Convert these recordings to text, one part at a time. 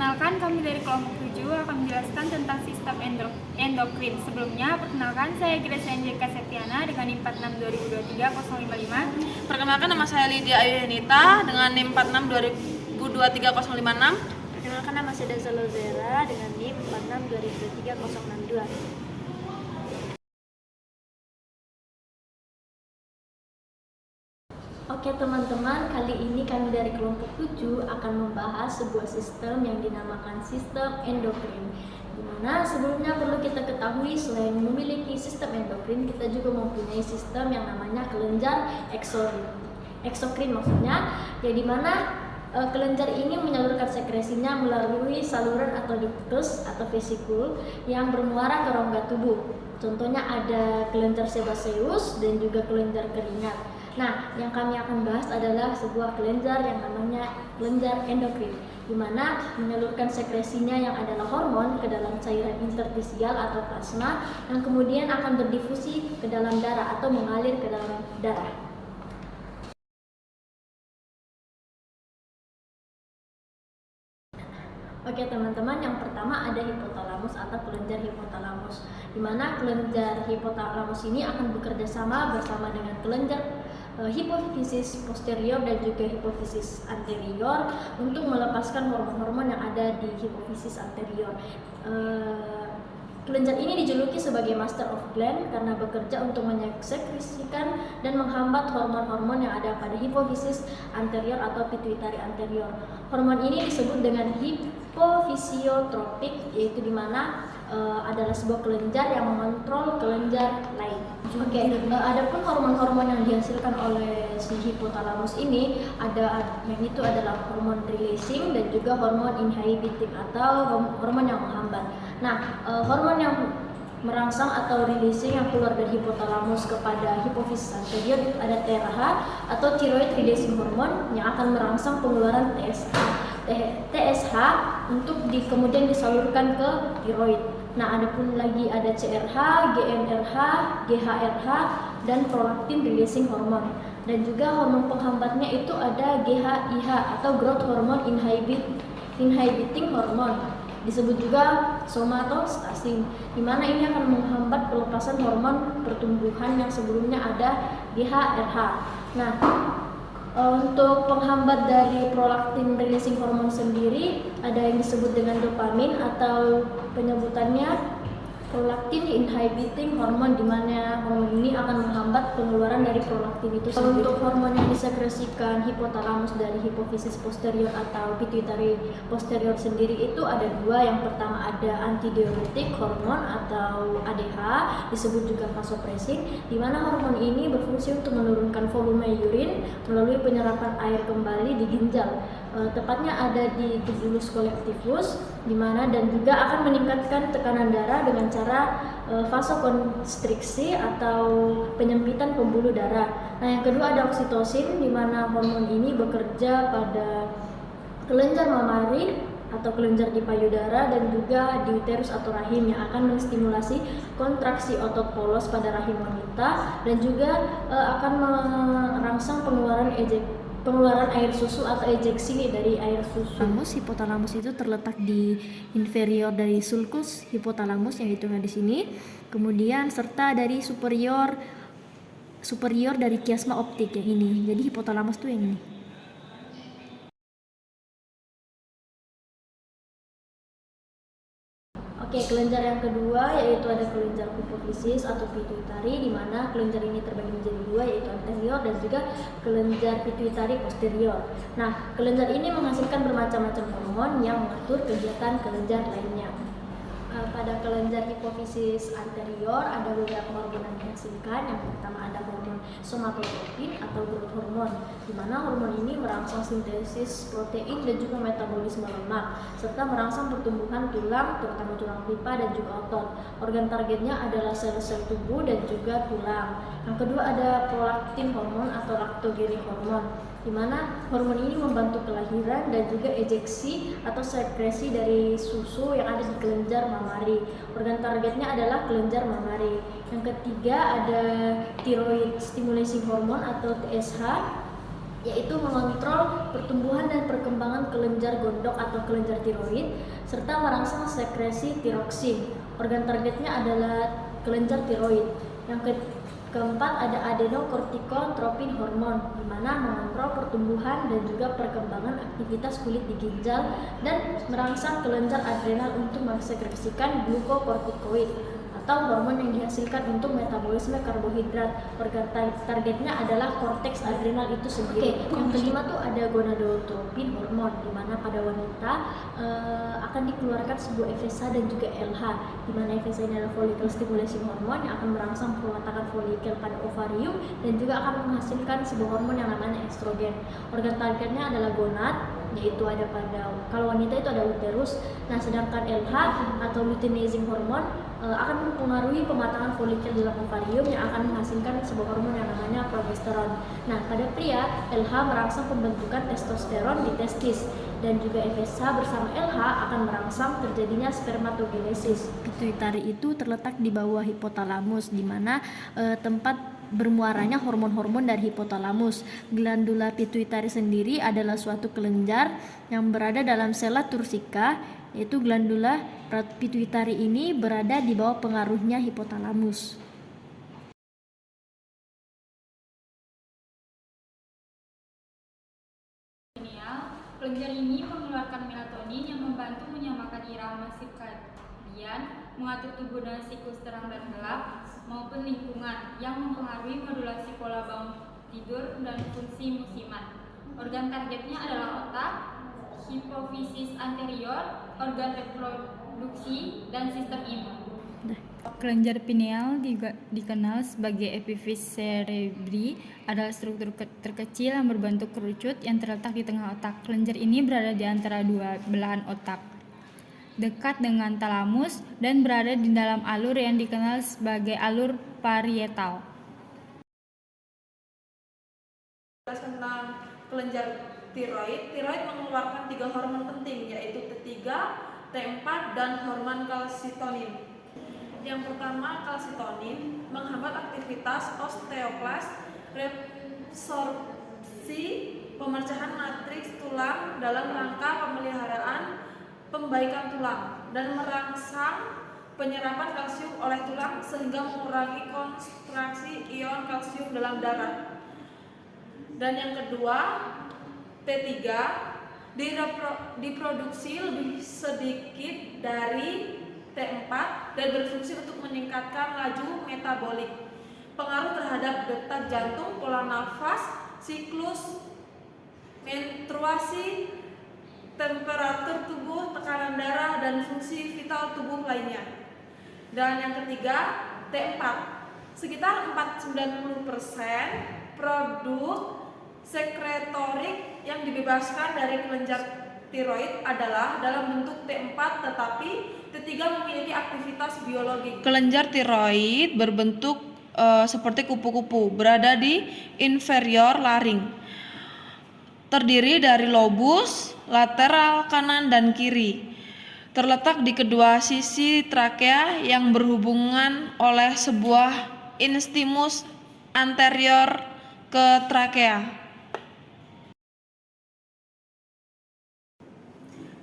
Perkenalkan, kami dari kelompok 7 akan menjelaskan tentang sistem endokrin. Sebelumnya, perkenalkan saya Grace Angelika Septiana dengan NIM 4623055. Perkenalkan, nama saya Lydia Ayuhenita dengan NIM 4623056. Perkenalkan, nama saya Daza Lozera dengan NIM 4623062. Oke teman-teman, kali ini kami dari kelompok 7 akan membahas sebuah sistem yang dinamakan sistem endokrin. Dimana sebelumnya perlu kita ketahui, selain memiliki sistem endokrin, kita juga mempunyai sistem yang namanya kelenjar eksokrin maksudnya, ya dimana kelenjar ini menyalurkan sekresinya melalui saluran atau ductus atau vesikul yang bermuara ke rongga tubuh. Contohnya ada kelenjar sebaceus dan juga kelenjar keringat. Nah, yang kami akan bahas adalah sebuah kelenjar yang namanya kelenjar endokrin, di mana menyalurkan sekresinya yang adalah hormon ke dalam cairan interstisial atau plasma, yang kemudian akan berdifusi ke dalam darah atau mengalir ke dalam darah. Oke teman-teman, yang pertama ada hipotalamus atau kelenjar hipotalamus, di mana kelenjar hipotalamus ini akan bekerja sama bersama dengan kelenjar hipofisis posterior dan juga hipofisis anterior untuk melepaskan hormon-hormon yang ada di hipofisis anterior. Kelenjar ini dijuluki sebagai master of gland karena bekerja untuk mensekresikan dan menghambat hormon-hormon yang ada pada hipofisis anterior atau pituitari anterior. Hormon ini disebut dengan hipofisiotropik, yaitu dimana adalah sebuah kelenjar yang mengontrol kelenjar lain. Adapun hormon-hormon yang dihasilkan oleh si hipotalamus ini yang itu adalah hormon releasing dan juga hormon inhibiting atau hormon yang menghambat. Nah, hormon yang merangsang atau releasing yang keluar dari hipotalamus kepada hipofisis anterior itu ada TRH atau thyroid releasing hormone yang akan merangsang pengeluaran TSH untuk kemudian disalurkan ke tiroid. Nah, adapun lagi ada CRH, GnRH, GHRH, dan prolaktin releasing hormone. Dan juga hormon penghambatnya itu ada GHIH atau growth hormone inhibiting hormone. Disebut juga somatostatin, di mana ini akan menghambat pelepasan hormon pertumbuhan yang sebelumnya ada GHRH. Nah, untuk penghambat dari prolaktin releasing hormone sendiri ada yang disebut dengan dopamin atau penyebutannya prolaktin inhibiting hormone, di mana hormon ini akan menghambat pengeluaran dari prolaktin itu sendiri. Untuk hormon yang disekresikan hipotalamus dari hipofisis posterior atau pituitari posterior sendiri itu ada dua. Yang pertama ada antidiuretik hormon atau ADH, disebut juga vasopressin, di mana hormon ini berfungsi untuk menurunkan volume urin melalui penyerapan air kembali di ginjal. Tepatnya ada di tubulus collectivus, di mana dan juga akan meningkatkan tekanan darah dengan cara vasokonstriksi atau penyempitan pembuluh darah. Nah, yang kedua ada oksitosin, di mana hormon ini bekerja pada kelenjar mamari atau kelenjar di payudara dan juga di uterus atau rahim yang akan menstimulasi kontraksi otot polos pada rahim wanita dan juga akan merangsang pengeluaran air susu atau ejeksi dari air susu. Hipotalamus itu terletak di inferior dari sulcus hipotalamus yang hitungnya di sini, kemudian serta dari superior dari kiasma optik yang ini. Jadi hipotalamus tuh yang ini. Oke, kelenjar yang kedua yaitu ada kelenjar hipofisis atau pituitari, di mana kelenjar ini terbagi menjadi dua, yaitu anterior dan juga kelenjar pituitari posterior. Nah, kelenjar ini menghasilkan bermacam-macam hormon yang mengatur kegiatan kelenjar lainnya. Pada kelenjar hipofisis anterior ada beberapa hormon yang dihasilkan. Yang pertama ada hormon somatotropin atau growth hormone, di mana hormon ini merangsang sintesis protein dan juga metabolisme lemak, serta merangsang pertumbuhan tulang, terutama tulang pipa dan juga otot. Organ targetnya adalah sel-sel tubuh dan juga tulang. Yang kedua ada prolaktin hormon atau lactogenic hormone, di mana hormon ini membantu kelahiran dan juga ejeksi atau sekresi dari susu yang ada di kelenjar mamari. Organ targetnya adalah kelenjar mamari. Yang ketiga ada thyroid stimulating hormone atau TSH, yaitu mengontrol pertumbuhan dan perkembangan kelenjar gondok atau kelenjar tiroid, serta merangsang sekresi tiroksin. Organ targetnya adalah kelenjar tiroid. Keempat ada adenokortikotropin hormon, di mana mengontrol pertumbuhan dan juga perkembangan aktivitas kulit di ginjal dan merangsang kelenjar adrenal untuk mensekresikan glukokortikoid atau hormon yang dihasilkan untuk metabolisme karbohidrat. Organ targetnya adalah korteks adrenal itu sendiri. Yang kelima tuh ada gonadotropin hormon, di mana pada wanita akan dikeluarkan sebuah FSH dan juga LH, di mana FSH ini adalah follicle stimulation hormone yang akan merangsang pematakan folikel pada ovarium dan juga akan menghasilkan sebuah hormon yang namanya estrogen. Organ targetnya adalah gonad, yaitu ada pada, kalau wanita itu ada uterus. Nah, sedangkan LH atau luteinizing hormone akan mempengaruhi pematangan folikel dalam ovarium yang akan menghasilkan sebuah hormon yang namanya progesteron. Nah, pada pria, LH merangsang pembentukan testosteron di testis, dan juga FSH bersama LH akan merangsang terjadinya spermatogenesis. Pituitari itu terletak di bawah hipotalamus, di mana tempat bermuaranya hormon-hormon dari hipotalamus. Glandula pituitari sendiri adalah suatu kelenjar yang berada dalam sela tursika, yaitu glandula pituitari ini berada di bawah pengaruhnya hipotalamus. Kelenjar ini mengeluarkan melatonin yang membantu menyamakan irama sirkadian, mengatur tubuh dengan siklus terang dan gelap, maupun lingkungan yang mempengaruhi modulasi pola bangun tidur dan fungsi musiman. Organ targetnya adalah otak, hipofisis anterior, organ reproduksi, dan sistem imun. Kelenjar pineal dikenal sebagai epifis cerebri, adalah struktur terkecil yang berbentuk kerucut yang terletak di tengah otak. Kelenjar ini berada di antara dua belahan otak, dekat dengan talamus, dan berada di dalam alur yang dikenal sebagai alur parietal. Tentang kelenjar tiroid mengeluarkan 3 hormon penting, yaitu T3, T4, dan hormon kalsitonin. Yang pertama, kalsitonin menghambat aktivitas osteoklas, resorpsi, pemecahan matriks tulang dalam rangka pemeliharaan pembaikan tulang, dan merangsang penyerapan kalsium oleh tulang sehingga mengurangi kontraksi ion kalsium dalam darah. Dan yang kedua, T3 diproduksi lebih sedikit dari T4 dan berfungsi untuk meningkatkan laju metabolik, pengaruh terhadap detak jantung, pola nafas, siklus menstruasi, temperatur tubuh, tekanan darah, dan fungsi vital tubuh lainnya. Dan yang ketiga, T4. Sekitar 90% produk sekretorik yang dibebaskan dari kelenjar tiroid adalah dalam bentuk T4, tetapi T3 memiliki aktivitas biologik. Kelenjar tiroid berbentuk seperti kupu-kupu, berada di inferior laring. Terdiri dari lobus lateral kanan dan kiri. Terletak di kedua sisi trakea yang berhubungan oleh sebuah isthmus anterior ke trakea.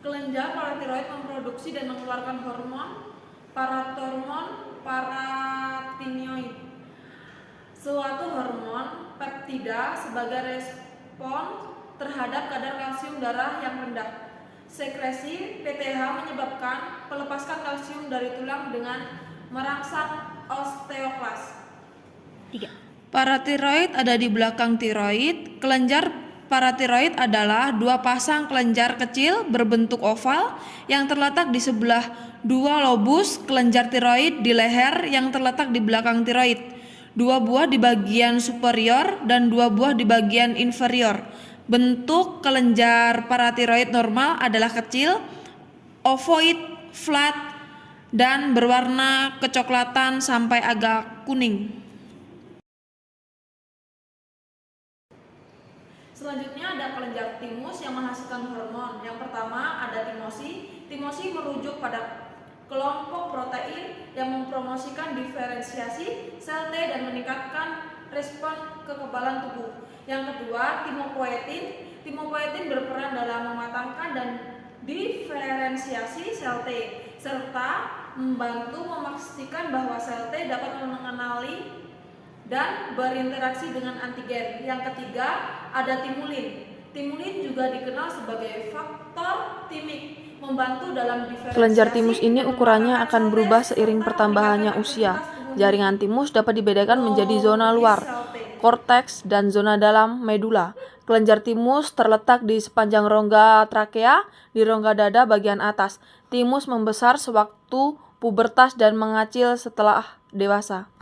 Kelenjar paratiroid memproduksi dan mengeluarkan hormon paratinoid, suatu hormon peptida sebagai respon terhadap kadar kalsium darah yang rendah. Sekresi PTH menyebabkan pelepaskan kalsium dari tulang dengan merangsang osteoklas. 3. Paratiroid ada di belakang tiroid. Kelenjar paratiroid adalah 2 pasang kelenjar kecil berbentuk oval yang terletak di sebelah 2 lobus kelenjar tiroid di leher yang terletak di belakang tiroid. 2 buah di bagian superior dan 2 buah di bagian inferior. Bentuk kelenjar paratiroid normal adalah kecil, ovoid, flat, dan berwarna kecoklatan sampai agak kuning. Selanjutnya ada kelenjar timus yang menghasilkan hormon. Yang pertama ada timosi. Timosi merujuk pada kelompok protein yang mempromosikan diferensiasi sel T dan meningkatkan respon kekebalan tubuh. Yang kedua, timopoetin berperan dalam mematangkan dan diferensiasi sel T serta membantu memastikan bahwa sel T dapat mengenali dan berinteraksi dengan antigen. Yang ketiga, ada timulin. Timulin juga dikenal sebagai faktor timik, membantu dalam diferensiasi. Kelenjar timus ini dan ukurannya mematangkan akan sel T berubah serta seiring pertambahannya meningkatkan usia. aktivitas tubuh. Jaringan timus dapat dibedakan menjadi zona luar, korteks, dan zona dalam, medula. Kelenjar timus terletak di sepanjang rongga trakea, di rongga dada bagian atas. Timus membesar sewaktu pubertas dan mengecil setelah dewasa.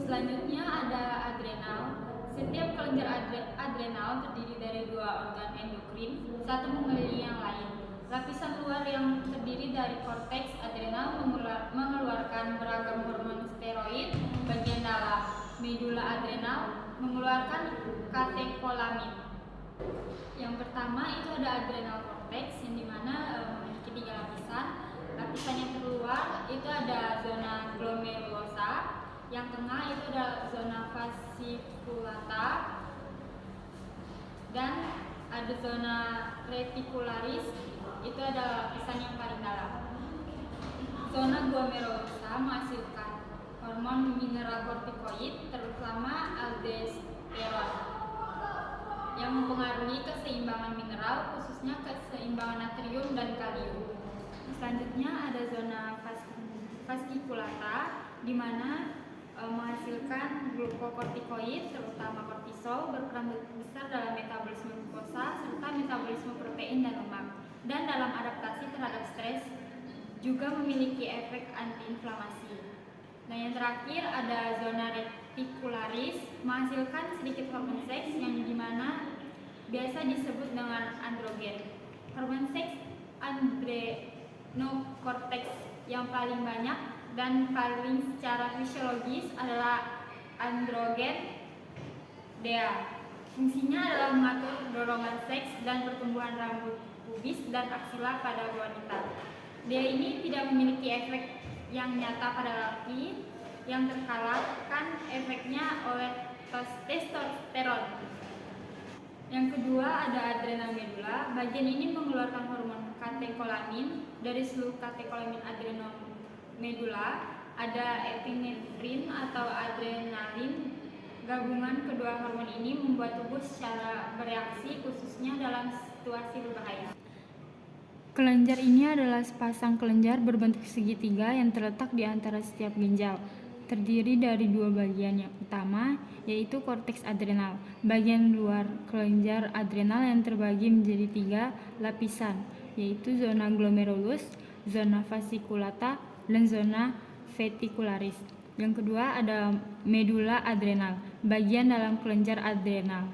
Selanjutnya ada adrenal. Setiap kelenjar adrenal terdiri dari dua organ endokrin, satu mengelilingi yang lain. Lapisan luar yang terdiri dari korteks adrenal mengeluarkan beragam hormon steroid. Bagian dalam medula adrenal mengeluarkan katekolamin. Yang pertama itu ada adrenal korteks yang dimana memiliki 3 lapisan. Lapisan yang terluar itu ada zona glomerulosa, yang tengah itu ada zona fasciculata, dan ada zona reticularis, itu ada lapisan yang paling dalam. Zona glomerulosa menghasilkan hormon mineral kortikoid, terutama aldosteron, yang mempengaruhi keseimbangan mineral, khususnya keseimbangan natrium dan kalium. Selanjutnya ada zona fasciculata, di mana menghasilkan glukokortikoid, terutama kortisol, berperan besar dalam metabolisme glukosa serta metabolisme protein dan lemak, dan dalam adaptasi terhadap stres juga memiliki efek antiinflamasi. Nah, yang terakhir ada zona reticularis, menghasilkan sedikit hormon seks yang dimana biasa disebut dengan androgen. Hormon seks adrenokorteks yang paling banyak dan paling secara fisiologis adalah androgen DA. Fungsinya adalah mengatur dorongan seks dan pertumbuhan rambut pubis dan aksila pada wanita. DA ini tidak memiliki efek yang nyata pada laki, yang terkalahkan efeknya oleh testosteron. Yang kedua ada adrenal medula. Bagian ini mengeluarkan hormon katekolamin. Dari seluruh katekolamin adrenal medula ada epinefrin atau adrenalin. Gabungan kedua hormon ini membuat tubuh secara bereaksi, khususnya dalam situasi berbahaya. Kelenjar ini adalah sepasang kelenjar berbentuk segitiga yang terletak di antara setiap ginjal. Terdiri dari 2 bagian. Yang utama yaitu korteks adrenal. Bagian luar kelenjar adrenal yang terbagi menjadi 3 lapisan, yaitu zona glomerulus, zona fasciculata, dan zona reticularis. Yang kedua ada medula adrenal, bagian dalam kelenjar adrenal.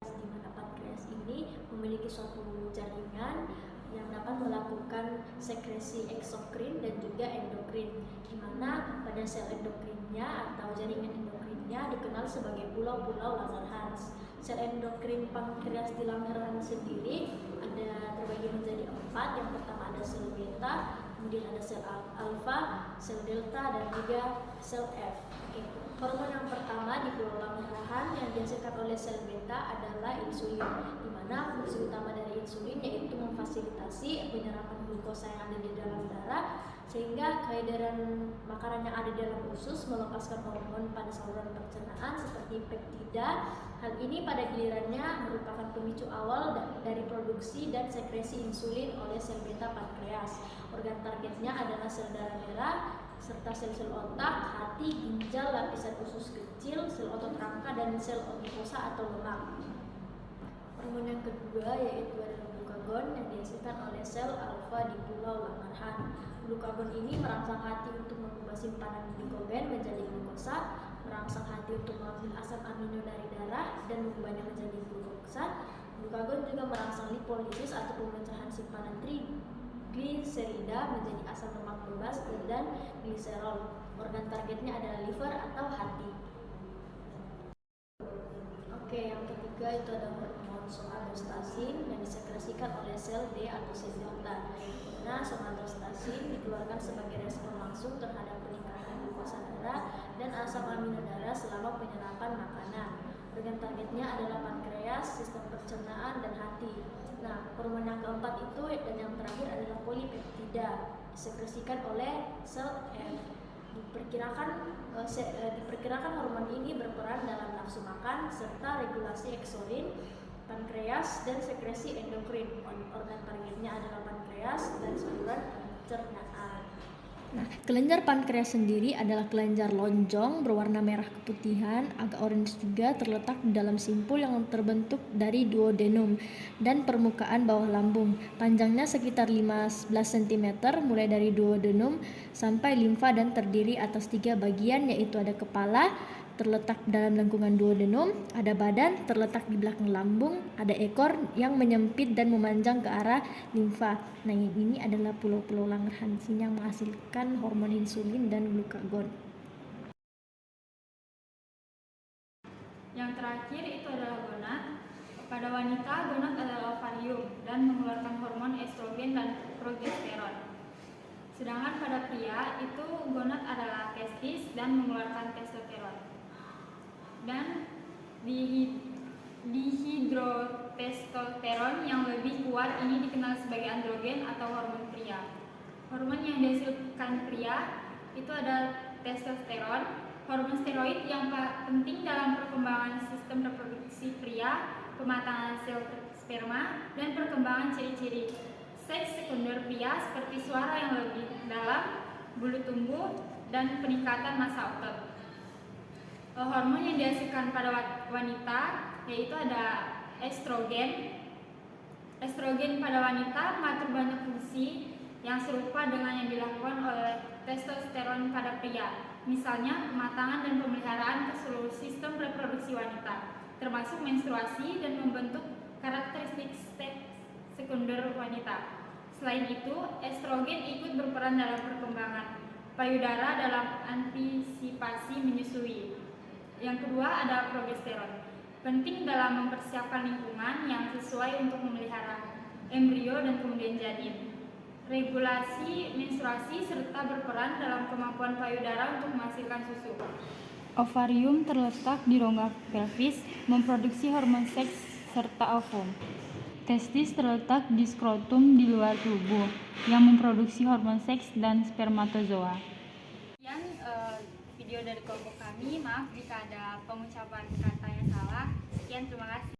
Di mana pankreas ini memiliki suatu jaringan yang dapat melakukan sekresi eksokrin dan juga endokrin, di mana pada sel endokrinnya atau jaringan endokrinnya dikenal sebagai pulau-pulau Langerhans. Sel endokrin pankreas di Langerhans sendiri ada terbagi menjadi 4. Yang pertama ada sel beta, kemudian ada sel alfa, sel delta, dan juga sel F. Hormon yang pertama di pulau Langerhans yang dihasilkan oleh sel beta adalah insulin, di mana fungsi utama dari insulin yaitu memfasilitasi penyerapan glukosa yang ada di dalam darah, sehingga keedaran makanan yang ada di dalam usus melepaskan hormon pada saluran pencernaan seperti peptida. Hal ini pada gilirannya merupakan pemicu awal dari produksi dan sekresi insulin oleh sel beta pankreas. Organ targetnya adalah sel darah merah, serta sel-sel otak, hati, ginjal, lapisan usus kecil, sel otot rangka, dan sel adipose atau lemak. Hormon yang kedua yaitu adalah glukagon yang dihasilkan oleh sel alfa di pulau Langerhans. Glukagon ini merangsang hati untuk mengubah simpanan glikogen menjadi glukosa, merangsang hati untuk mengambil asam amino dari darah dan mengubahnya menjadi glukosa. Glukagon juga merangsang lipolisis atau pemecahan simpanan trigliserida menjadi asam lemak bebas dan gliserol. Organ targetnya adalah liver atau hati. Oke, yang ketiga itu ada hormon somatostatin yang disekresikan oleh sel D atau sel delta. Nah, somatostatin dikeluarkan sebagai respon langsung terhadap peningkatan glukosa darah dan asam amino darah selama penyerapan makanan. Organ targetnya adalah pankreas, sistem pencernaan, dan hati. Nah, hormon yang keempat itu dan yang terakhir adalah polipeptida, disekresikan oleh sel F. Diperkirakan hormon ini berperan dalam nafsu makan serta regulasi insulin, pankreas, dan sekresi endokrin. Organ targetnya adalah pankreas dan saluran pencernaan. Nah, kelenjar pankreas sendiri adalah kelenjar lonjong berwarna merah keputihan, agak orange juga, terletak di dalam simpul yang terbentuk dari duodenum dan permukaan bawah lambung. Panjangnya sekitar 15 cm mulai dari duodenum sampai limfa dan terdiri atas 3 bagian, yaitu ada kepala terletak dalam lengkungan duodenum, ada badan terletak di belakang lambung, ada ekor yang menyempit dan memanjang ke arah limfa. Nah, ini adalah pulau-pulau Langerhans yang menghasilkan hormon insulin dan glukagon. Yang terakhir itu adalah gonad. Pada wanita, gonad adalah ovarium dan mengeluarkan hormon estrogen dan progesteron. Sedangkan pada pria itu gonad adalah testis dan mengeluarkan testosteron. Dan dihidrotestosteron yang lebih kuat ini dikenal sebagai androgen atau hormon pria. Hormon yang dihasilkan pria itu ada testosteron, hormon steroid yang penting dalam perkembangan sistem reproduksi pria, pematangan sel sperma, dan perkembangan ciri-ciri seks sekunder pria seperti suara yang lebih dalam, bulu tumbuh, dan peningkatan massa otot. Hormon yang dihasilkan pada wanita yaitu ada estrogen. Estrogen pada wanita mengatur banyak fungsi yang serupa dengan yang dilakukan oleh testosteron pada pria. Misalnya pematangan dan pemeliharaan ke seluruh sistem reproduksi wanita, termasuk menstruasi dan membentuk karakteristik seks sekunder wanita. Selain itu, estrogen ikut berperan dalam perkembangan payudara dalam antisipasi menyusui. Yang kedua ada progesteron, penting dalam mempersiapkan lingkungan yang sesuai untuk memelihara embrio dan kemudian janin. Regulasi menstruasi serta berperan dalam kemampuan payudara untuk menghasilkan susu. Ovarium terletak di rongga pelvis, memproduksi hormon seks serta ovum. Testis terletak di skrotum di luar tubuh, yang memproduksi hormon seks dan spermatozoa. Sekian video dari kelompok kami. Maaf jika ada pengucapan kata yang salah. Sekian, terima kasih.